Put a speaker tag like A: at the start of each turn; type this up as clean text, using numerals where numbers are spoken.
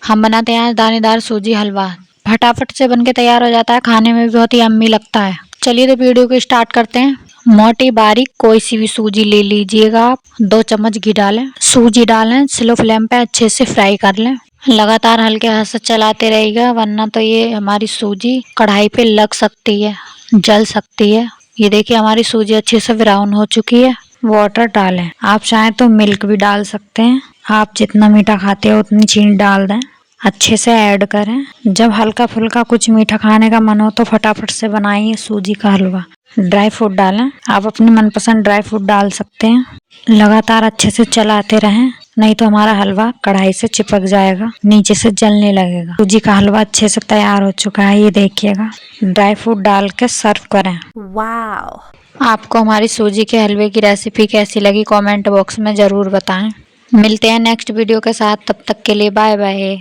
A: हम बनाते हैं आज दानेदार सूजी हलवा। फटाफट से बनके तैयार हो जाता है, खाने में भी बहुत ही यम्मी लगता है। चलिए तो वीडियो को स्टार्ट करते हैं। मोटी बारीक कोई सी भी सूजी ले लीजिएगा आप। 2 चम्मच घी डालें, सूजी डालें, स्लो फ्लेम पे अच्छे से फ्राई कर लें। लगातार हल्के हाथ से चलाते रहिएगा, वरना तो ये हमारी सूजी कढ़ाई पे लग सकती है, जल सकती है। ये देखिए हमारी सूजी अच्छे से ब्राउन हो चुकी है। वाटर डालें, आप चाहें तो मिल्क भी डाल सकते हैं। आप जितना मीठा खाते हो उतनी चीनी डाल दें। अच्छे से ऐड करें। जब हल्का फुल्का कुछ मीठा खाने का मन हो तो फटाफट से बनाइए सूजी का हलवा। ड्राई फ्रूट डालें, आप अपने मनपसंद ड्राई फ्रूट डाल सकते हैं। लगातार अच्छे से चलाते रहें, नहीं तो हमारा हलवा कढ़ाई से चिपक जाएगा, नीचे से जलने लगेगा। सूजी का हलवा अच्छे से तैयार हो चुका है, ये देखिएगा। ड्राई फ्रूट डाल के सर्व करें। वाह! आपको हमारी सूजी के हलवे की रेसिपी कैसी लगी कमेंट बॉक्स में ज़रूर बताएं। मिलते हैं नेक्स्ट वीडियो के साथ, तब तक के लिए बाय बाय।